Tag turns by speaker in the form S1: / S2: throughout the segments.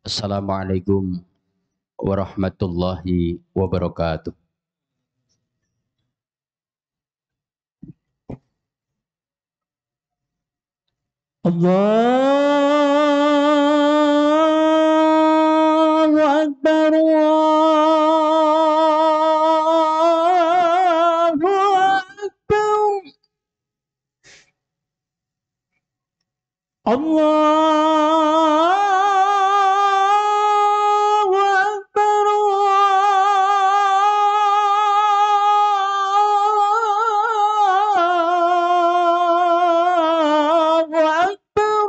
S1: Assalamualaikum warahmatullahi wabarakatuh. Allahu Akbar, Allahu Akbar, Allahu Akbar, Allahu Akbar.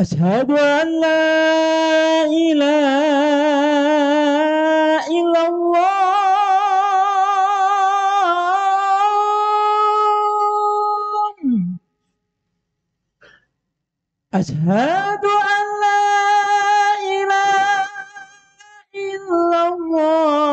S1: Asyhadu an la ilaha illallah. Asyhadu an la ilaha illallah.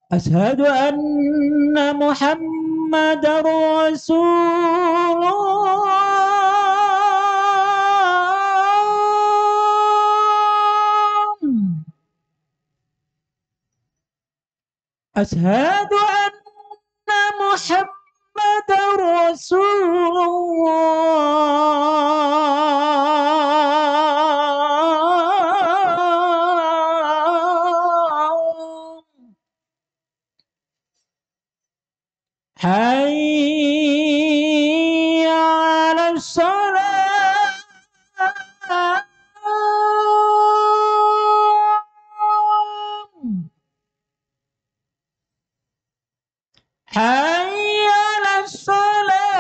S1: Asyhadu anna Muhammadar Rasulullah. Asyhadu anna Muhammadar Rasulullah. Hayya 'alas shalah. Hayya 'alas shalah.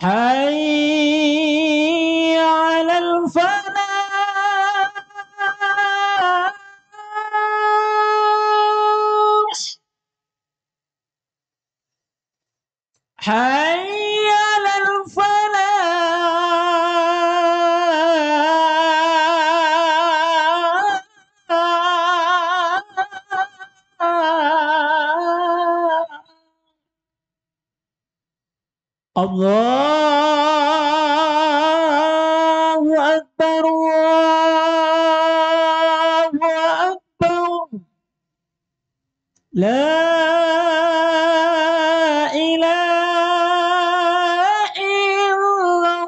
S1: Hayya 'alal falah. Hayya 'alal falah. Allahu Akbar, Allahu Akbar. La ilaha illallah.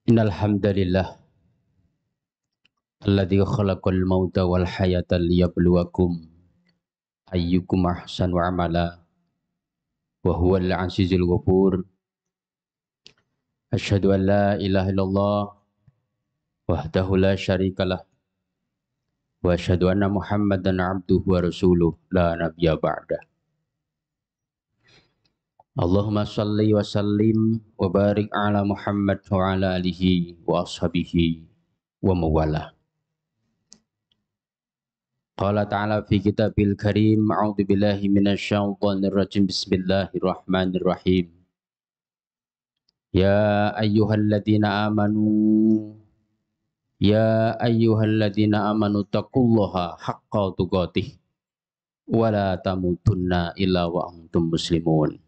S1: Innal hamdalillah alladzi khalaqal mauta wal hayata liyabluwakum ayyukum ahsanu amala wa huwal azizul ghafur. Asyhadu an la ilaha illallah wahdahu la syarikalah wa asyhadu anna Muhammadan abduhu wa rasuluh la nabiyya ba'dah. Allahumma salli wa sallim wa barik ala Muhammad wa ala alihi wa ashabihi wa mawalah. Qala ta'ala fi kitabil karim, a'udzu billahi minasyaitonir rajim, bismillahirrahmanirrahim. Ya ayyuhalladzina amanu taqullaha haqqa tuqatih wa la tamutunna illa wa antum muslimun.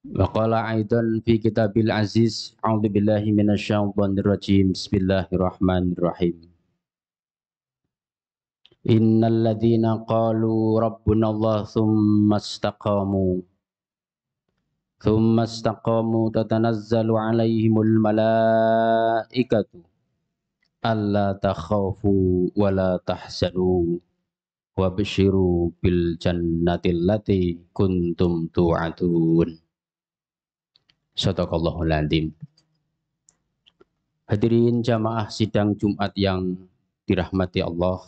S1: Wa qala aidan fi kitabil aziz, a'udzu billahi minasyaitonir rajim, bismillahirrahmanirrahim. Innal ladzina qalu rabbuna Allah tsumma istaqamu tatanazzalu alaihimul malaikatu alla takhafu wa la tahzanu wabshiru bil jannati allati kuntum tu'adun. Shadaqallahul adzim. Hadirin jamaah sidang Jumat yang dirahmati Allah.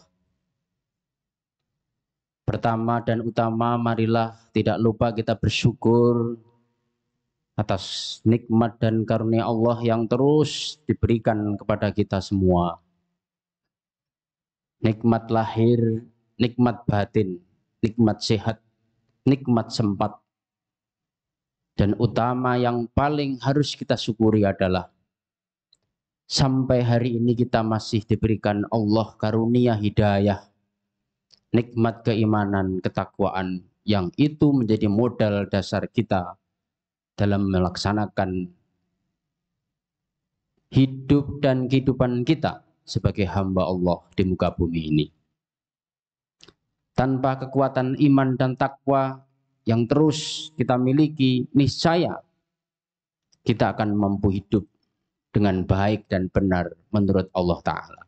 S1: Pertama dan utama, marilah tidak lupa kita bersyukur atas nikmat dan karunia Allah yang terus diberikan kepada kita semua. Nikmat lahir, nikmat batin, nikmat sehat, nikmat sempat. Dan utama yang paling harus kita syukuri adalah sampai hari ini kita masih diberikan Allah karunia hidayah, nikmat keimanan, ketakwaan, yang itu menjadi modal dasar kita dalam melaksanakan hidup dan kehidupan kita sebagai hamba Allah di muka bumi ini. Tanpa kekuatan iman dan takwa yang terus kita miliki, niscaya kita akan mampu hidup dengan baik dan benar menurut Allah Ta'ala.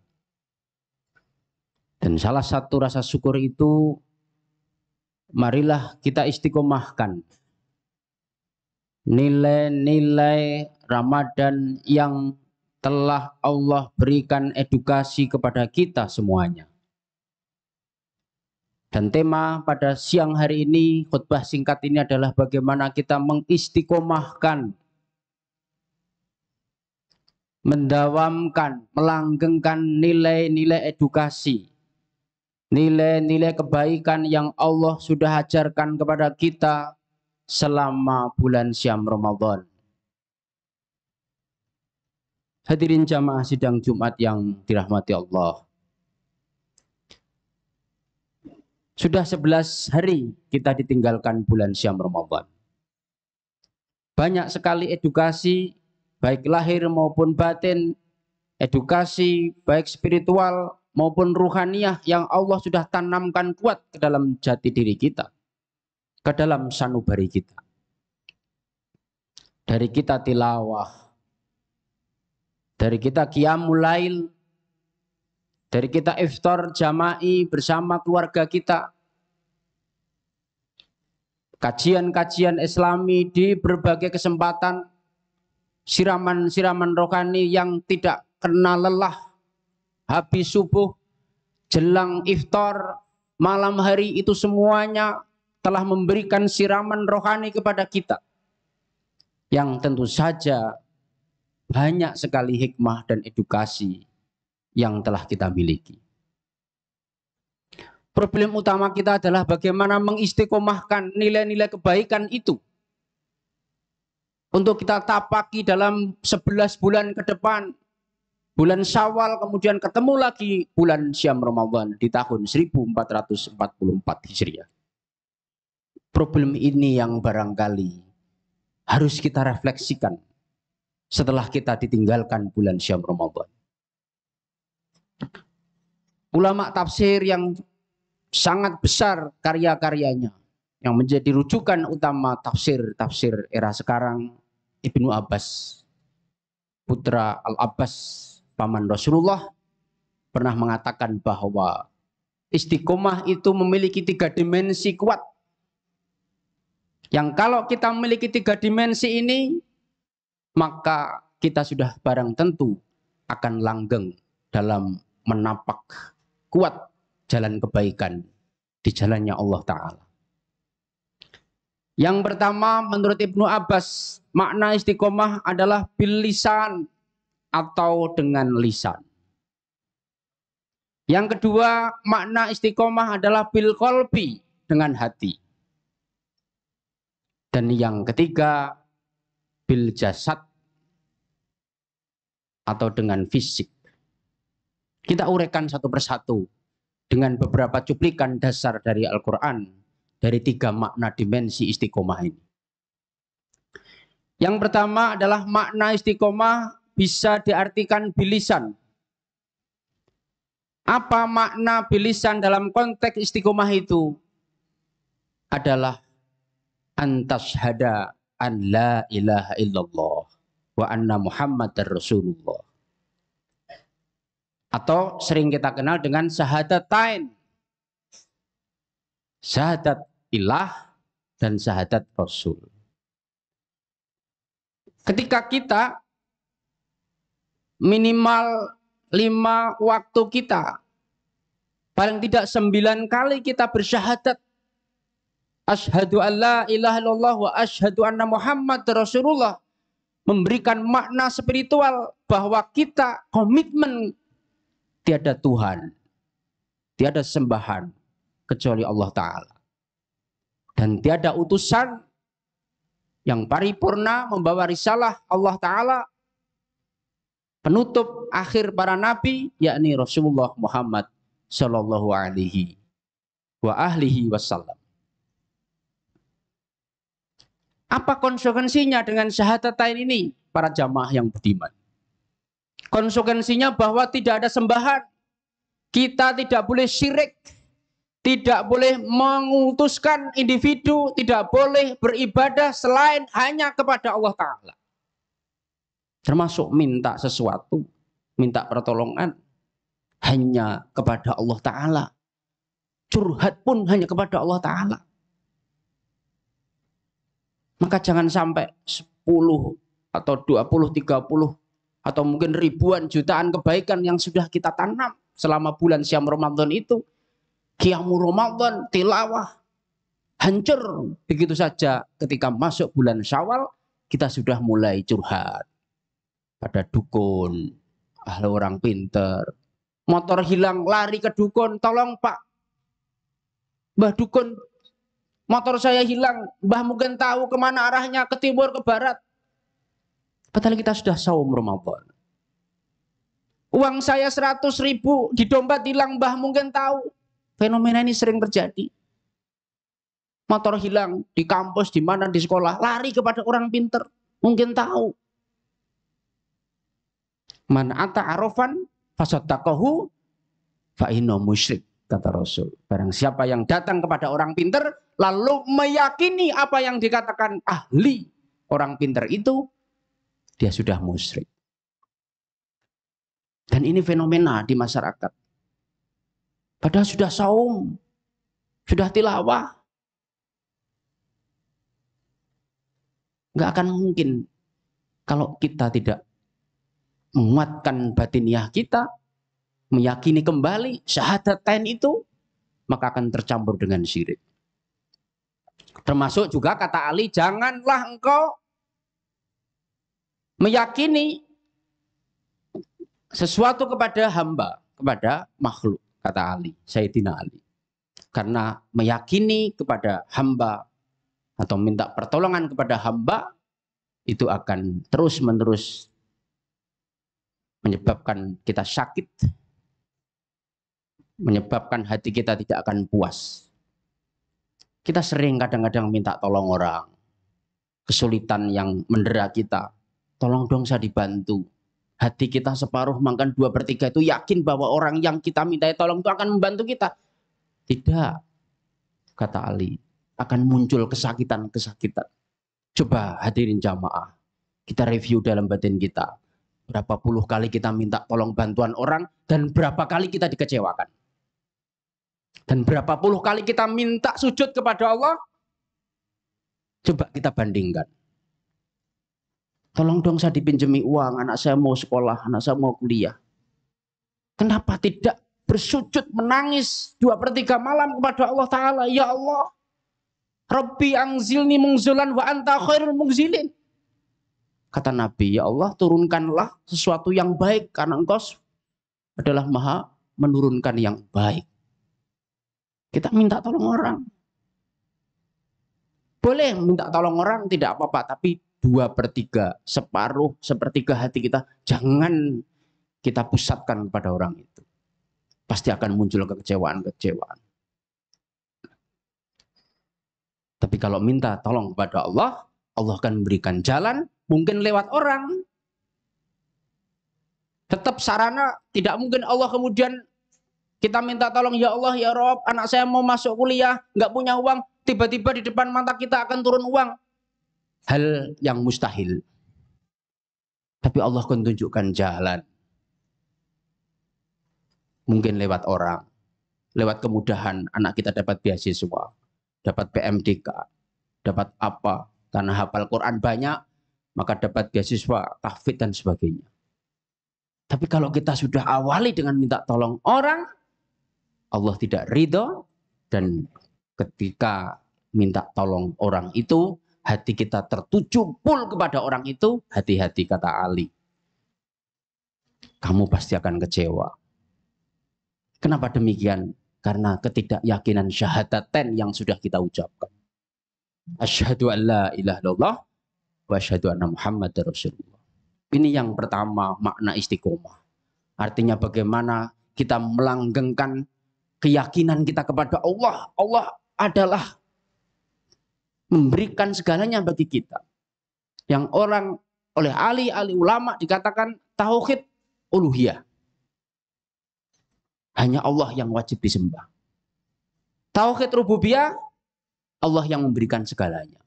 S1: Dan salah satu rasa syukur itu, marilah kita istiqomahkan nilai-nilai Ramadan yang telah Allah berikan edukasi kepada kita semuanya. Dan tema pada siang hari ini, khutbah singkat ini adalah bagaimana kita mengistiqomahkan, mendawamkan, melanggengkan nilai-nilai edukasi, nilai-nilai kebaikan yang Allah sudah ajarkan kepada kita selama bulan Syam Ramadan. Hadirin jamaah sidang Jumat yang dirahmati Allah. Sudah 11 hari kita ditinggalkan bulan Syam Ramadan. Banyak sekali edukasi, baik lahir maupun batin, edukasi baik spiritual maupun ruhaniyah yang Allah sudah tanamkan kuat ke dalam jati diri kita, ke dalam sanubari kita. Dari kita tilawah, dari kita qiyamul lail, dari kita iftar jama'i bersama keluarga kita, kajian-kajian Islami di berbagai kesempatan, siraman-siraman rohani yang tidak kenal lelah, habis subuh, jelang iftar, malam hari, itu semuanya telah memberikan siraman rohani kepada kita, yang tentu saja banyak sekali hikmah dan edukasi yang telah kita miliki. Problem utama kita adalah bagaimana mengistiqomahkan nilai-nilai kebaikan itu untuk kita tapaki dalam 11 bulan ke depan. Bulan Syawal, kemudian ketemu lagi bulan Syam Ramadan di tahun 1444 Hijriah. Problem ini yang barangkali harus kita refleksikan setelah kita ditinggalkan bulan Syam Ramadan. Ulama tafsir yang sangat besar karya-karyanya, yang menjadi rujukan utama tafsir era sekarang, Ibnu Abbas, putra Al-Abbas, paman Rasulullah, pernah mengatakan bahwa istiqomah itu memiliki 3 dimensi kuat. Yang kalau kita memiliki 3 dimensi ini, maka kita sudah barang tentu akan langgeng dalam menapak kuat jalan kebaikan di jalannya Allah Ta'ala. Yang pertama, menurut Ibnu Abbas, makna istiqomah adalah bil lisan, atau dengan lisan. Yang kedua, makna istiqomah adalah bil qalbi, dengan hati. Dan yang ketiga, bil jasad, atau dengan fisik. Kita uraikan satu persatu dengan beberapa cuplikan dasar dari Al-Quran, dari 3 makna dimensi istiqomah ini. Yang pertama adalah makna istiqomah bisa diartikan bilisan. Apa makna bilisan dalam konteks istiqomah itu? Adalah antashhada an la ilaha illallah wa anna Muhammadar Rasulullah. Atau sering kita kenal dengan syahadatain. Syahadat ilah dan syahadat Rasul. Ketika kita minimal 5 waktu kita, paling tidak 9 kali kita bersyahadat, asyhadu an la ilaha illallah wa asyhadu anna Muhammad Rasulullah, memberikan makna spiritual bahwa kita komitmen tiada Tuhan, tiada sembahan kecuali Allah Ta'ala. Dan tiada utusan yang paripurna membawa risalah Allah Ta'ala, penutup akhir para nabi, yakni Rasulullah Muhammad Sallallahu Alaihi Wasallam. Apa konsekuensinya dengan syahadatain ini, para jamaah yang budiman? Konsekuensinya bahwa tidak ada sembahan, kita tidak boleh syirik, tidak boleh mengutuskan individu, tidak boleh beribadah selain hanya kepada Allah Ta'ala. Termasuk minta sesuatu, minta pertolongan hanya kepada Allah Ta'ala. Curhat pun hanya kepada Allah Ta'ala. Maka jangan sampai 10 atau 20, 30 atau mungkin ribuan jutaan kebaikan yang sudah kita tanam selama bulan Syam Ramadan itu, Qiyamul Ramadan, tilawah, hancur begitu saja ketika masuk bulan Syawal. Kita sudah mulai curhat pada dukun, ahli orang pinter. Motor hilang, lari ke dukun, tolong Pak, Mbah dukun, motor saya hilang, Mbah mungkin tahu kemana arahnya, ke timur, ke barat. Padahal kita sudah saum Ramadan. Uang saya 100.000 di dompet hilang, Mbah mungkin tahu. Fenomena ini sering terjadi. Motor hilang di kampus, di mana, di sekolah, lari kepada orang pinter, mungkin tahu. Man ata arafan fasaddaqahu fa inna musyrik, kata Rasul. Barang siapa yang datang kepada orang pinter lalu meyakini apa yang dikatakan ahli orang pinter itu, dia sudah musyrik. Dan ini fenomena di masyarakat. Padahal sudah saum, sudah tilawah. Nggak akan mungkin kalau kita tidak menguatkan batiniah kita, meyakini kembali syahadatain itu, maka akan tercampur dengan syirik. Termasuk juga kata Ali, janganlah engkau meyakini sesuatu kepada hamba, kepada makhluk, kata Ali, Sayyidina Ali. Karena meyakini kepada hamba atau minta pertolongan kepada hamba itu akan terus-menerus menyebabkan kita sakit, menyebabkan hati kita tidak akan puas. Kita sering kadang-kadang minta tolong orang, kesulitan yang mendera kita, tolong dong saya dibantu. Hati kita separuh makan 2/3 itu yakin bahwa orang yang kita minta tolong itu akan membantu kita. Tidak, kata Ali, akan muncul kesakitan-kesakitan. Coba hadirin jamaah, kita review dalam batin kita. Berapa puluh kali kita minta tolong bantuan orang dan berapa kali kita dikecewakan. Dan berapa puluh kali kita minta sujud kepada Allah. Coba kita bandingkan. Tolong dong saya dipinjemi uang, anak saya mau sekolah, anak saya mau kuliah. Kenapa tidak bersujud menangis 2/3 malam kepada Allah Ta'ala? Ya Allah, Rabbi angzilni mungzulan wa anta khairul mungzilin. Kata Nabi, ya Allah turunkanlah sesuatu yang baik karena engkau adalah maha menurunkan yang baik. Kita minta tolong orang. Boleh minta tolong orang, tidak apa-apa. Tapi 2/3, separuh, sepertiga hati kita, jangan kita pusatkan pada orang itu. Pasti akan muncul kekecewaan-kekecewaan. Tapi kalau minta tolong kepada Allah, Allah akan memberikan jalan, mungkin lewat orang. Tetap sarana, tidak mungkin Allah kemudian kita minta tolong, ya Allah, ya Rob, anak saya mau masuk kuliah, nggak punya uang, tiba-tiba di depan mata kita akan turun uang. Hal yang mustahil. Tapi Allah akan tunjukkan jalan. Mungkin lewat orang, lewat kemudahan anak kita dapat beasiswa, dapat PMDK, dapat apa, karena hafal Quran banyak, maka dapat beasiswa, tahfidz dan sebagainya. Tapi kalau kita sudah awali dengan minta tolong orang, Allah tidak ridho, dan ketika minta tolong orang itu, hati kita tertuju full kepada orang itu, hati-hati kata Ali. Kamu pasti akan kecewa. Kenapa demikian? Karena ketidakyakinan syahadaten yang sudah kita ucapkan. Asyhadu an la ilaha illallah wa asyhadu anna Muhammadar Rasulullah. Ini yang pertama makna istiqomah. Artinya bagaimana kita melanggengkan keyakinan kita kepada Allah. Allah adalah memberikan segalanya bagi kita. Yang orang oleh ahli ulama dikatakan tauhid uluhiyah. Hanya Allah yang wajib disembah. Tauhid rububiyah, Allah yang memberikan segalanya.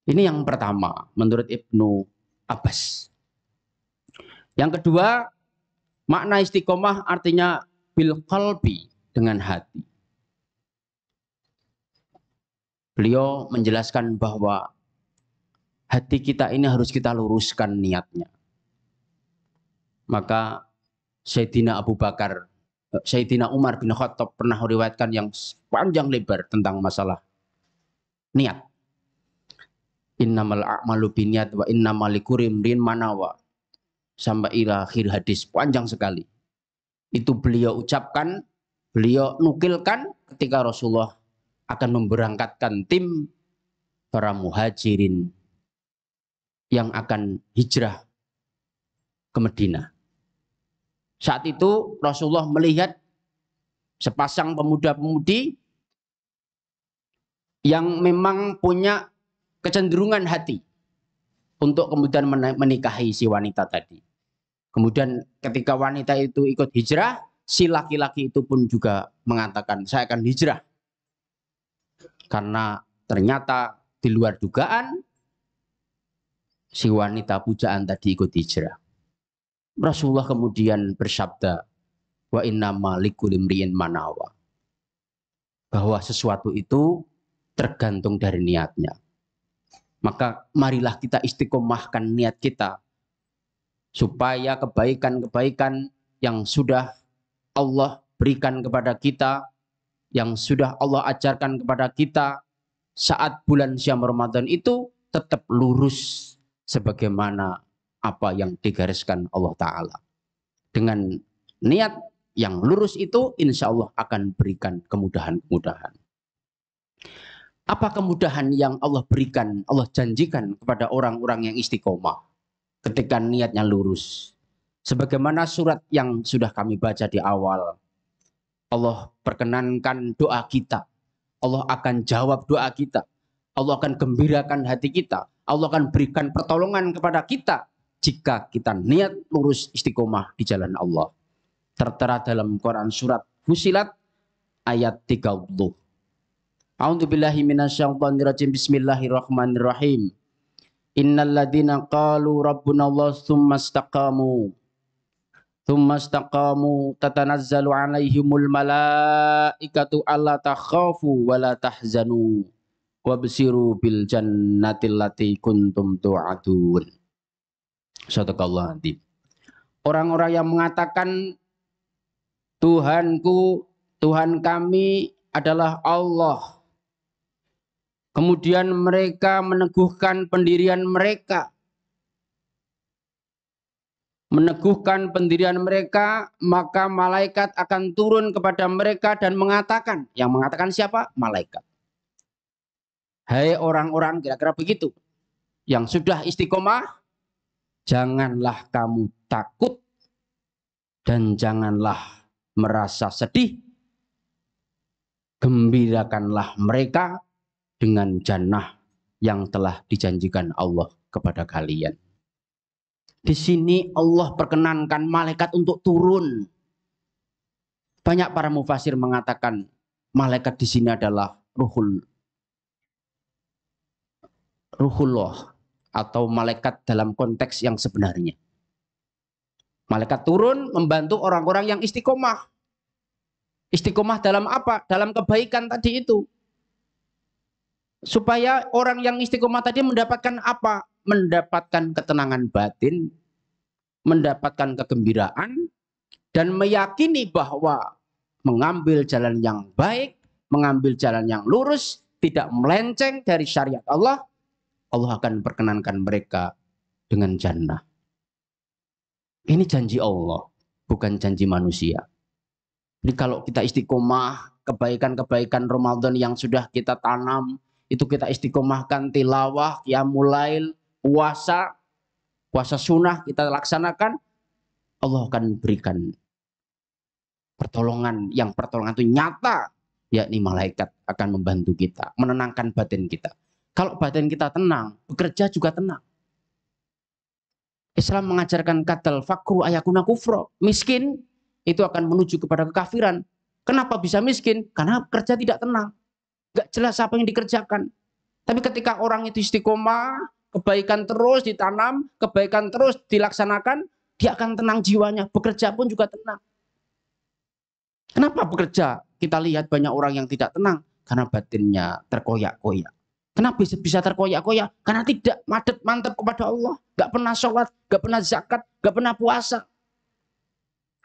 S1: Ini yang pertama menurut Ibnu Abbas. Yang kedua, makna istiqomah artinya bil qalbi, dengan hati. Beliau menjelaskan bahwa hati kita ini harus kita luruskan niatnya. Maka Sayyidina Abu Bakar, Sayyidina Umar bin Khattab pernah meriwayatkan yang panjang lebar tentang masalah niat. Innamal a'malu binniyat wa innamal likulli imrin ma nawa. Sampai akhir hadis, panjang sekali. Itu beliau ucapkan, beliau nukilkan ketika Rasulullah akan memberangkatkan tim para muhajirin yang akan hijrah ke Madinah. Saat itu Rasulullah melihat sepasang pemuda-pemudi yang memang punya kecenderungan hati untuk kemudian menikahi si wanita tadi. Kemudian ketika wanita itu ikut hijrah, si laki-laki itu pun juga mengatakan, saya akan hijrah. Karena ternyata di luar dugaan, si wanita pujaan tadi ikut hijrah. Rasulullah kemudian bersabda, wa innama likulli imri'in ma nawa. Bahwa sesuatu itu tergantung dari niatnya. Maka marilah kita istiqomahkan niat kita supaya kebaikan-kebaikan yang sudah Allah berikan kepada kita, yang sudah Allah ajarkan kepada kita saat bulan Syam Ramadan itu tetap lurus sebagaimana apa yang digariskan Allah Ta'ala. Dengan niat yang lurus itu insya Allah akan berikan kemudahan-kemudahan. Apa kemudahan yang Allah berikan, Allah janjikan kepada orang-orang yang istiqomah ketika niatnya lurus? Sebagaimana surat yang sudah kami baca di awal, Allah perkenankan doa kita, Allah akan jawab doa kita, Allah akan gembirakan hati kita, Allah akan berikan pertolongan kepada kita jika kita niat lurus istiqomah di jalan Allah. Tertera dalam Quran surat Fusilat ayat 30. A'udzubillahi minasyaitonirrajim. Bismillahirrahmanirrahim. Innal ladzina qalu rabbunallah tsumma istaqamu tatanazzalu 'alaihimul malaikatu alla takhafu wa la tahzanu wabsiru bil jannatil lati kuntum tu'adun. Sadaqallahu adzim. Orang-orang yang mengatakan Tuhanku, Tuhan kami adalah Allah. Kemudian mereka meneguhkan pendirian mereka. Meneguhkan pendirian mereka, maka malaikat akan turun kepada mereka dan mengatakan. Yang mengatakan siapa? Malaikat. Hai orang-orang, kira-kira begitu. Yang sudah istiqomah, janganlah kamu takut dan janganlah merasa sedih. Gembirakanlah mereka dengan jannah yang telah dijanjikan Allah kepada kalian. Di sini Allah perkenankan malaikat untuk turun. Banyak para mufasir mengatakan malaikat di sini adalah ruhullah atau malaikat dalam konteks yang sebenarnya. Malaikat turun membantu orang-orang yang istiqomah. Istiqomah dalam apa? Dalam kebaikan tadi itu. Supaya orang yang istiqomah tadi mendapatkan apa? mendapatkan ketenangan batin, mendapatkan kegembiraan, dan meyakini bahwa mengambil jalan yang baik, mengambil jalan yang lurus, tidak melenceng dari syariat Allah, Allah akan perkenankan mereka dengan jannah. Ini janji Allah, bukan janji manusia. Jadi kalau kita istiqomah, kebaikan-kebaikan Ramadan yang sudah kita tanam, itu kita istiqomahkan tilawah, qiyamul lail, puasa sunnah kita laksanakan, Allah akan berikan pertolongan, yang pertolongan itu nyata, yakni malaikat akan membantu kita, menenangkan batin kita. Kalau batin kita tenang, bekerja juga tenang. Islam mengajarkan kadal fakru ayakuna kufro. Miskin itu akan menuju kepada kekafiran. Kenapa bisa miskin? Karena kerja tidak tenang. Gak jelas apa yang dikerjakan. Tapi ketika orang itu istiqomah, kebaikan terus ditanam, kebaikan terus dilaksanakan, dia akan tenang jiwanya. Bekerja pun juga tenang. Kenapa bekerja? Kita lihat banyak orang yang tidak tenang. Karena batinnya terkoyak-koyak. Kenapa bisa terkoyak-koyak? Karena tidak mantap kepada Allah. Gak pernah sholat, gak pernah zakat, gak pernah puasa.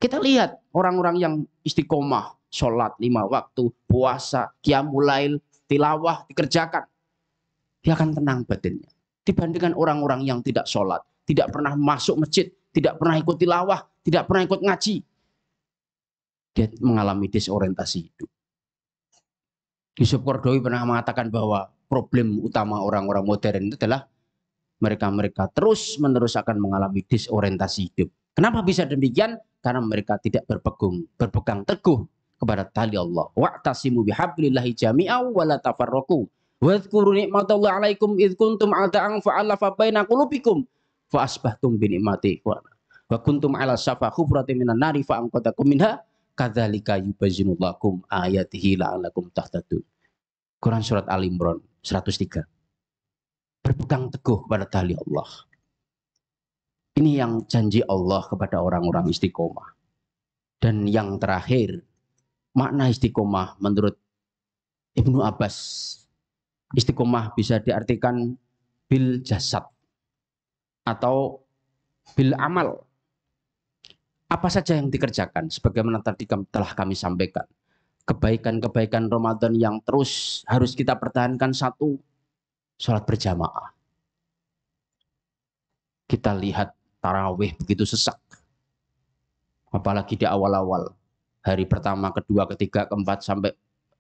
S1: Kita lihat orang-orang yang istiqomah, sholat 5 waktu, puasa, qiyamul lail, tilawah dikerjakan. Dia akan tenang batinnya. Dibandingkan orang-orang yang tidak sholat, tidak pernah masuk masjid, tidak pernah ikut tilawah, tidak pernah ikut ngaji. Dia mengalami disorientasi hidup. Yusuf Qaradawi pernah mengatakan bahwa problem utama orang-orang modern itu adalah mereka terus-menerus akan mengalami disorientasi hidup. Kenapa bisa demikian? Karena mereka tidak berpegang teguh kepada tali Allah. Wa'tasimu bihablillahi jami'an wa la tafarraqu. Wadhkuru ni'matallahi 'alaikum id kuntum a'da'an fa'alafa baina qulubikum fa asbahtum bi ni'mati ikhwana. Wa kuntum 'ala safa hufratin minan nari fa anqadhakum minha kadzalika yubayyinu lakum ayatihi la'allakum tahtadun. Quran surat Al Imran 103. Berpegang teguh kepada tali Allah. Ini yang janji Allah kepada orang-orang istiqomah. Dan yang terakhir, makna istiqomah menurut Ibnu Abbas, istiqomah bisa diartikan bil jasad atau bil amal. Apa saja yang dikerjakan, sebagaimana tadi telah kami sampaikan. Kebaikan-kebaikan Ramadan yang terus harus kita pertahankan. Satu, sholat berjamaah. Kita lihat tarawih begitu sesak. Apalagi di awal-awal. Hari pertama, kedua, ketiga, keempat, sampai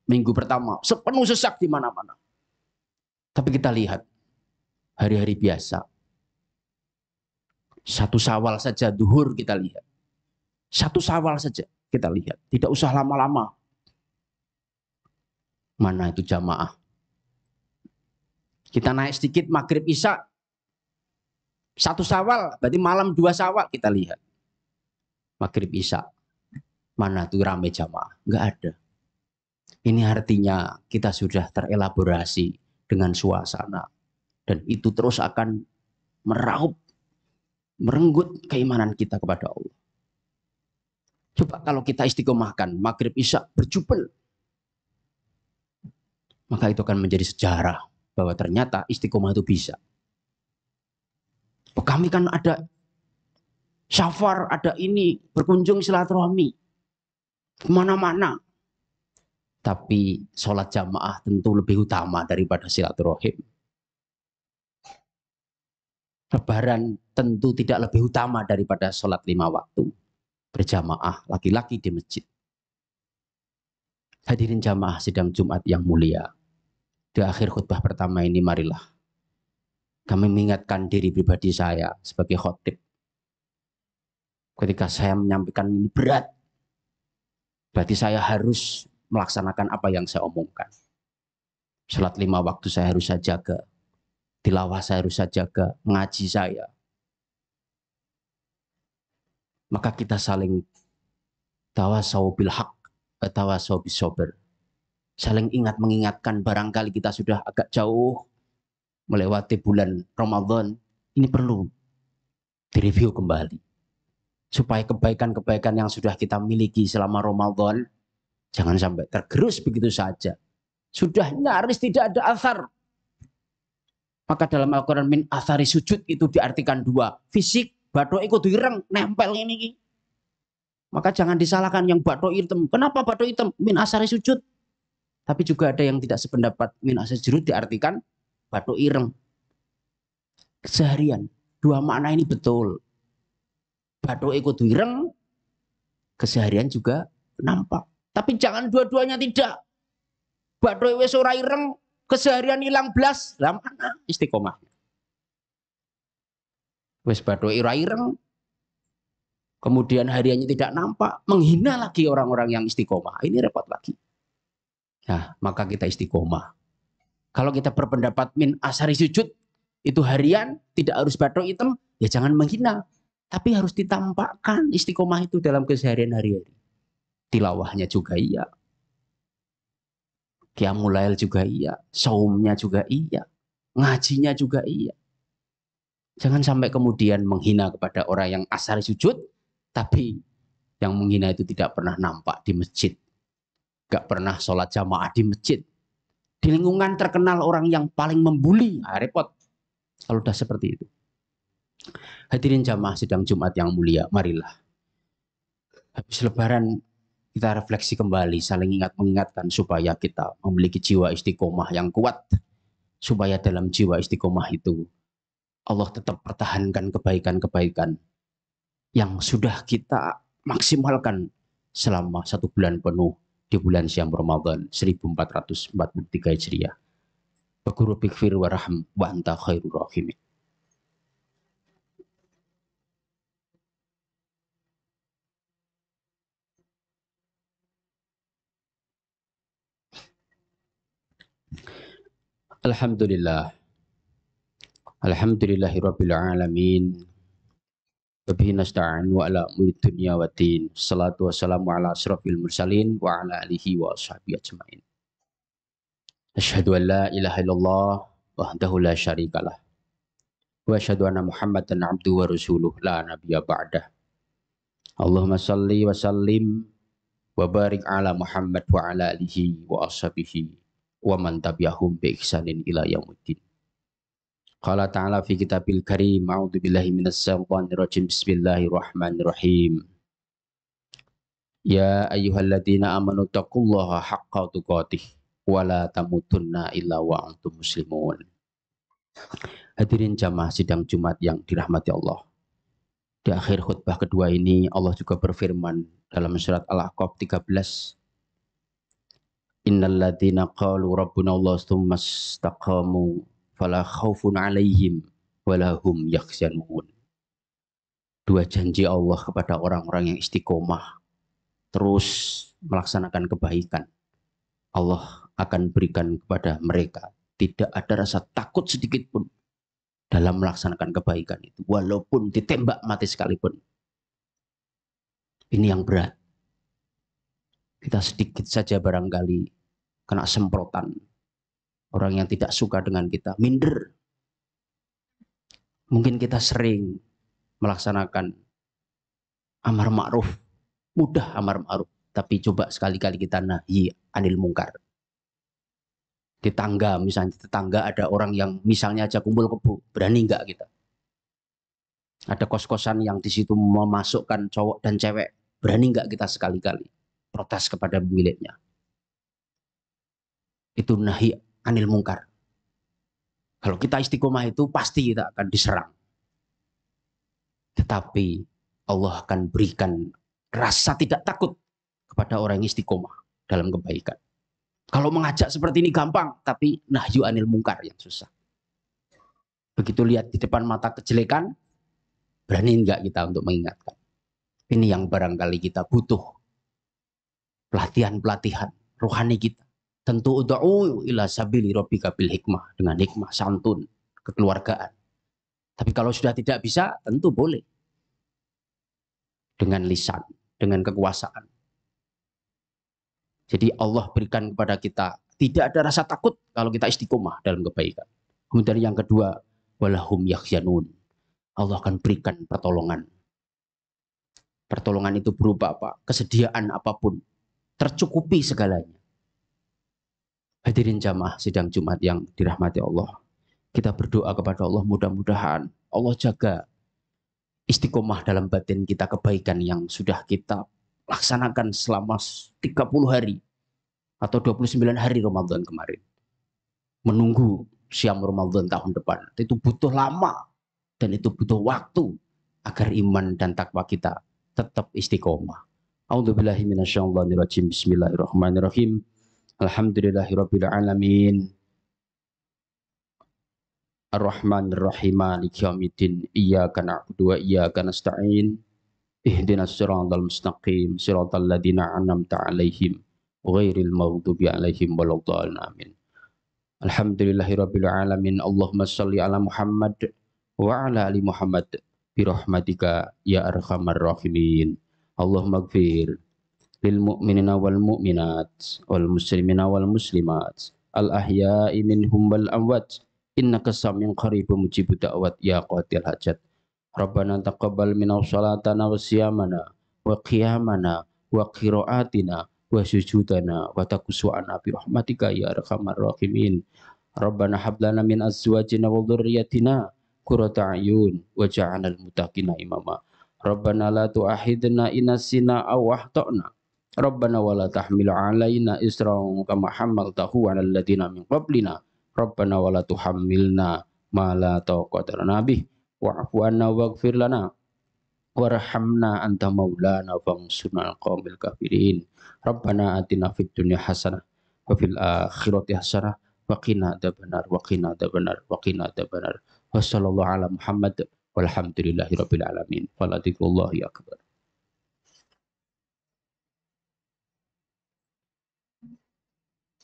S1: minggu pertama. Sepenuh sesak di mana-mana. Tapi kita lihat hari-hari biasa. Satu Syawal saja, duhur kita lihat. Satu Syawal saja kita lihat. Tidak usah lama-lama. Mana itu jamaah? Kita naik sedikit maghrib isya. Satu Syawal, berarti malam 2 Syawal kita lihat. Maghrib isya. Mana itu ramai jamaah? Enggak ada. Ini artinya kita sudah terelaborasi dengan suasana. Dan itu terus akan meraup, merenggut keimanan kita kepada Allah. Coba kalau kita istiqomahkan, maghrib isya berjubel. Maka itu akan menjadi sejarah bahwa ternyata istiqomah itu bisa. Kami kan ada syafar, ada ini, berkunjung silaturahmi kemana-mana. Tapi sholat jamaah tentu lebih utama daripada silaturahim. Lebaran tentu tidak lebih utama daripada sholat 5 waktu berjamaah laki-laki di masjid. Hadirin jamaah sidang Jumat yang mulia. Di akhir khutbah pertama ini marilah kami mengingatkan diri pribadi saya sebagai khotib. Ketika saya menyampaikan ini berat, berarti saya harus melaksanakan apa yang saya omongkan. Salat 5 waktu saya harus saya jaga. Tilawah saya harus saya jaga. Ngaji saya. Maka kita saling tawasau bil haq, tawasau bis sabr. Saling ingat mengingatkan, barangkali kita sudah agak jauh melewati bulan Ramadan. Ini perlu direview kembali. Supaya kebaikan-kebaikan yang sudah kita miliki selama Ramadan jangan sampai tergerus begitu saja. Sudah nyaris tidak ada asar. Maka dalam Al-Quran min athari sujud itu diartikan dua. Fisik, bathuk iku direng, nempel ini. Maka jangan disalahkan yang bathuk hitam. Kenapa bathuk hitam? Min athari sujud. Tapi juga ada yang tidak sependapat. Min athari sujud diartikan bathuk ireng. Keseharian. Dua makna ini betul. Bathuk iku direng, keseharian juga nampak. Tapi jangan dua-duanya tidak. Bathuk wis ora ireng, keseharian hilang blas, lah mana istiqomah? Wis bathuk ora ireng, kemudian hariannya tidak nampak, menghina lagi orang-orang yang istiqomah. Ini repot lagi. Nah, maka kita istiqomah. Kalau kita berpendapat min asari sujud itu harian, tidak harus bathuk hitam, ya jangan menghina. Tapi harus ditampakkan istiqomah itu dalam keseharian hari-hari. Tilawahnya juga iya. Qiyamul Lail juga iya. Saumnya juga iya. Ngajinya juga iya. Jangan sampai kemudian menghina kepada orang yang asar sujud, tapi yang menghina itu tidak pernah nampak di masjid. Gak pernah sholat jamaah di masjid. Di lingkungan terkenal orang yang paling membuli. Nah, repot. Kalau udah seperti itu. Hadirin jamaah sidang Jumat yang mulia, marilah. Habis lebaran kita refleksi kembali, saling mengingatkan supaya kita memiliki jiwa istiqomah yang kuat. Supaya dalam jiwa istiqomah itu Allah tetap pertahankan kebaikan-kebaikan yang sudah kita maksimalkan selama 1 bulan penuh di bulan Syam Ramadan 1443 Hijriah. Wa qur bighfir warham wa anta khairur rahimin. Alhamdulillah. Alhamdulillahirabbil alamin. Wabihi nasta'in wa ala umuri dunya waddin. Salatu wassalamu ala asyrafil mursalin wa ala alihi wa ashabihi ajmain. Asyhadu an la ilaha illallah wahdahu la syarikalah. Wa asyhadu anna Muhammadan abduhu wa rasuluh la nabiyya ba'dah. Allahumma salli wa sallim wa barik ala Muhammad wa ala alihi wa ashabihi wa man tabi'ahum bi ihsanin ila yaumiddin. Qala ta'ala fi kitabil karim, a'udzu billahi minas syaitonir rajim, bismillahirrahmanirrahim. Ya ayyuhalladzina amanu taqullaha haqqa tuqatih wa la tamutunna illa wa antum muslimun. Hadirin jamaah sidang Jumat yang dirahmati Allah. Di akhir khutbah kedua ini Allah juga berfirman dalam surat Al-Ahqaf 13. Innal ladzina qalu rabbuna Allah tsumma istaqamu fala khaufun 'alaihim wala hum yakhzanun. Dua janji Allah kepada orang-orang yang istiqomah terus melaksanakan kebaikan. Allah akan berikan kepada mereka tidak ada rasa takut sedikit pun dalam melaksanakan kebaikan itu, walaupun ditembak mati sekalipun. Ini yang berat. Kita sedikit saja barangkali kena semprotan orang yang tidak suka dengan kita, minder. Mungkin kita sering melaksanakan amar ma'ruf, mudah amar ma'ruf, tapi coba sekali-kali kita nahi anil mungkar. Di tangga, misalnya di tetangga ada orang yang misalnya aja kumpul kebo, berani nggak kita? Ada kos-kosan yang di situ memasukkan cowok dan cewek, berani nggak kita sekali-kali protes kepada pemiliknya? Itu nahi anil mungkar. Kalau kita istiqomah itu pasti kita akan diserang. Tetapi Allah akan berikan rasa tidak takut kepada orang yang istiqomah dalam kebaikan. Kalau mengajak seperti ini gampang, tapi nahyu anil mungkar yang susah. Begitu lihat di depan mata kejelekan, berani enggak kita untuk mengingatkan? Ini yang barangkali kita butuh. Pelatihan-pelatihan rohani kita. Tentu ud'u ila sabili rabbika bil hikmah, dengan hikmah, santun, kekeluargaan. Tapi kalau sudah tidak bisa, tentu boleh. Dengan lisan, dengan kekuasaan. Jadi Allah berikan kepada kita tidak ada rasa takut kalau kita istiqomah dalam kebaikan. Kemudian yang kedua, walahum yakhzanun. Allah akan berikan pertolongan. Pertolongan itu berupa apa? Kesediaan apapun, tercukupi segalanya. Hadirin jamaah sidang Jumat yang dirahmati Allah. Kita berdoa kepada Allah, mudah-mudahan Allah jaga istiqomah dalam batin kita, kebaikan yang sudah kita laksanakan selama 30 hari atau 29 hari Ramadan kemarin. Menunggu Syam Ramadan tahun depan. Itu butuh lama dan itu butuh waktu agar iman dan takwa kita tetap istiqomah. A'udzubillahi minasyaitonirrajim. Bismillahirrahmanirrahim. Alhamdulillahirabbil alamin. Ar-Rahmanir-Rahim. Maliki yaumiddin. Iyyaka na'budu wa iyyaka nasta'in. Ihdinas siratal mustaqim. Siratal ladzina an'amta 'alaihim ghairil maghdubi 'alaihim waladdallin. Amin. Alhamdulillahirabbil alamin. Allahumma shalli ala Muhammad wa ala ali Muhammad birahmatika ya arhamar rahimin. Allahumma ighfir lil mu'minina wal mu'minat wal muslimina wal muslimat al ahya'i minhum wal amwat innaka samiun qaribun mujibud da'wat ya qatil hajat. Rabbana taqabbal minna shalatana wa siyamana wa qiyamana wa qiraatina wa sujudana wa taqsu'ana birahmatika ya arhamar rahimin. Rabbana hab lana min azwajina wa dhurriyyatina qurrata a'yun waj'alnal muttaqina imama. Rabbana la tu'akhidna in nasina aw akhtana. Rabbana wa la tahmil 'alaina isran kama hamaltahu 'alal ladzina min qablina. Rabbana wa la tuhammilna ma la taqata lana bih wa'fu 'anna waghfir lana warhamna anta maulana fansurna 'alal qaumil kafirin. Rabbana atina fid dunya hasanah wa fil akhirati hasanah wa qina adzabannar wa qina adzabannar wa qina adzabannar. Wassallallahu ala Muhammad walhamdulillahi rabbil alamin. Waladzikrullahi akbar.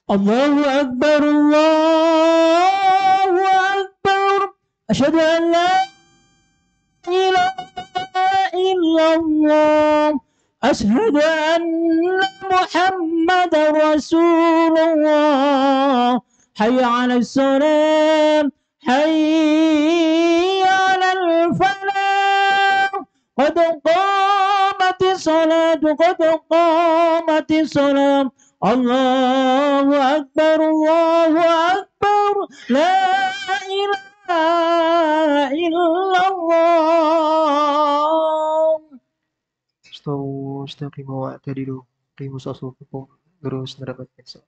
S2: Allahu akbar, Allahu akbar. Asyhadu an la ilaha illallah. Asyhadu anna Muhammadar Rasulullah. Hayya 'alas salam. حي على الفلاح قد قامت الصلاة قد قامت الصلاة الله أكبر الله أكبر لا إله إلا الله. استووا استقيموا واعتدلوا قيموا صفوفكم دروس نربت السلام.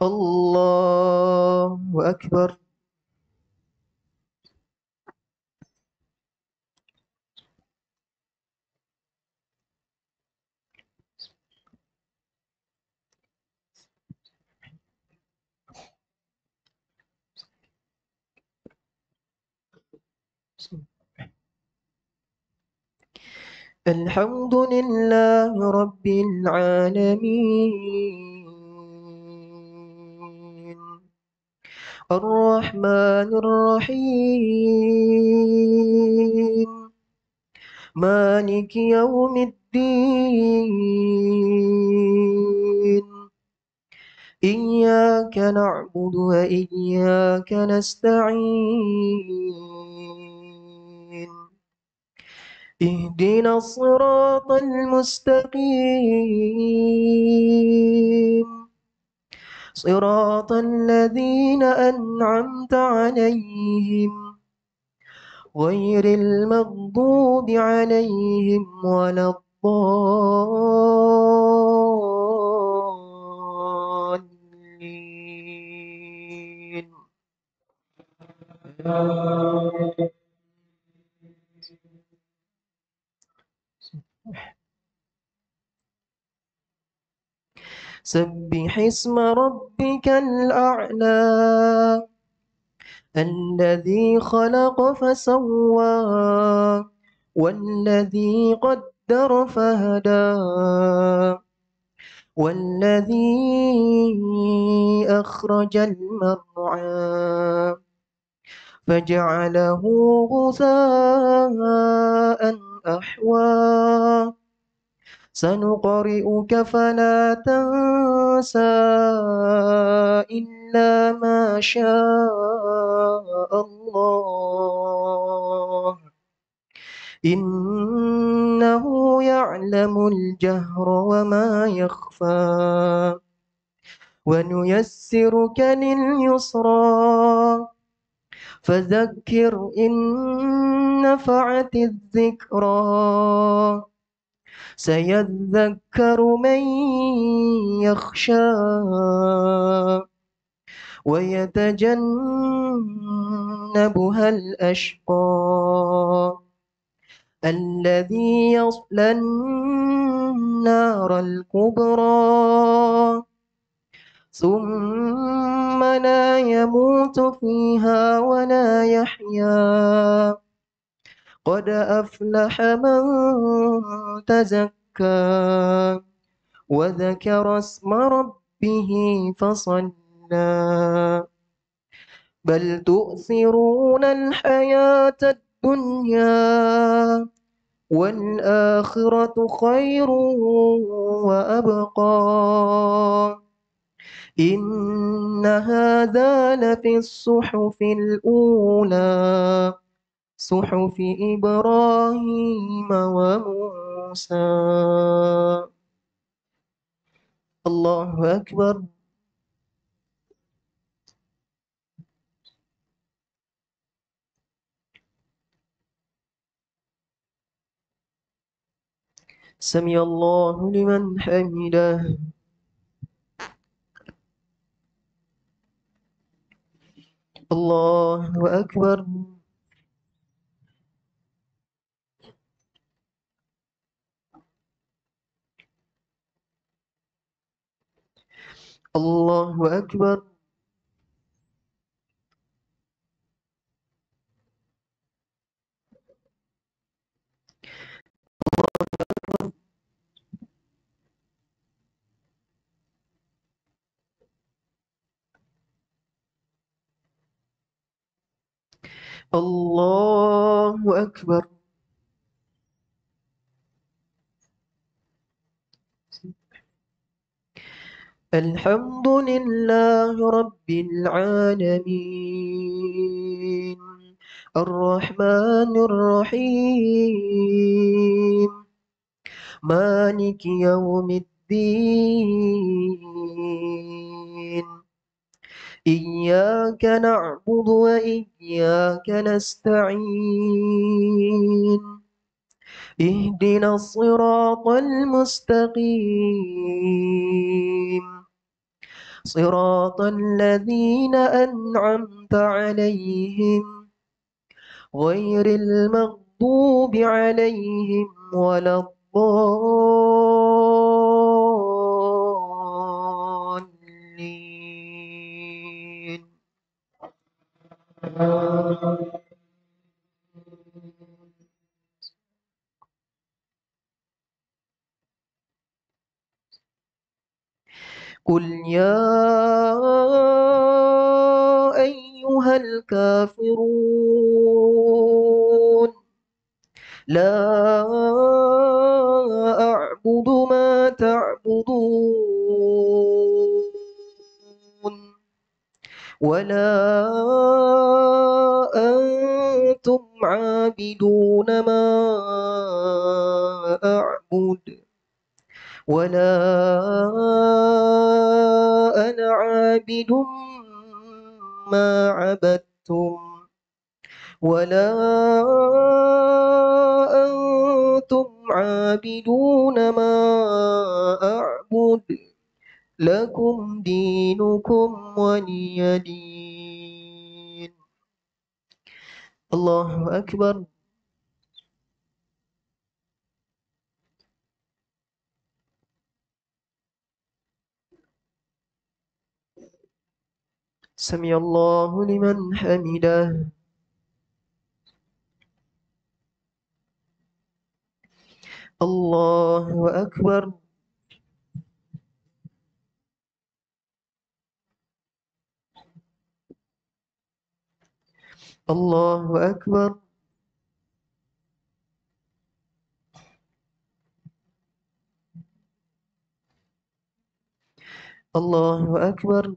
S2: الله أكبر. الحمد لله رب العالمين الرحمن الرحيم مالك يوم الدين إياك نعبد وإياك نستعين اهدنا الصراط المستقيم صراط الذين أنعمت عليهم غير المغضوب عليهم ولا الضالين. سبح اسم ربك الأعلى الذي خلق فسوى والذي قدر فهدى والذي أخرج المرعى فجعله غثاء أحوى سنقرئك فلا تنسى إلا ما شاء الله إنه يعلم الجهر وما يخفى ونيسرك لليسرى فذكر إن نفعت الذكرى سيذكر من يخشى ويتجنبها الأشقى الذي يصلى النار الكبرى ثم لا يموت فيها ولا يحيا قد أفلح من تزكى وذكر اسم ربه فصلى بل تؤثرون الحياة الدنيا والآخرة خير وأبقى إن هذا لفي الصحف الأولى صحف إبراهيم وموسى الله أكبر سمع الله لمن حمده الله أكبر الله أكبر الله أكبر الحمد لله رب العالمين الرحمن الرحيم مالك يوم الدين إياك نعبد وإياك نستعين اهدنا الصراط المستقيم صراط الذين أنعمت عليهم غير المغضوب عليهم ولا الضالين قل يا أيها الكافرون لا أعبد ما تعبدون ولا أنتم عابدون ما أعبد ولا أنا عابد ما عبدتم ولا أنتم عابدون ما أعبد لكم دينكم ولي دين الله أكبر سمع الله لمن حمده الله أكبر الله أكبر الله أكبر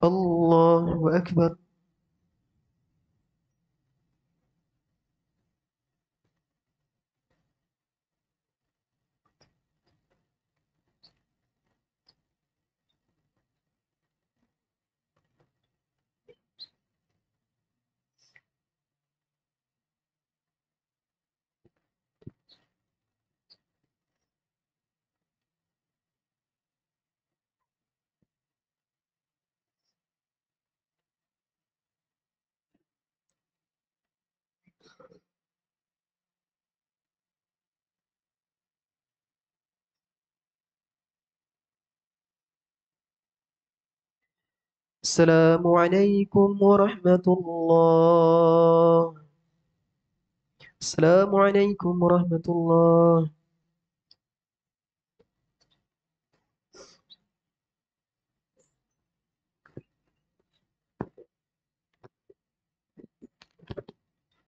S2: الله أكبر. السلام عليكم ورحمة الله. السلام عليكم ورحمة الله.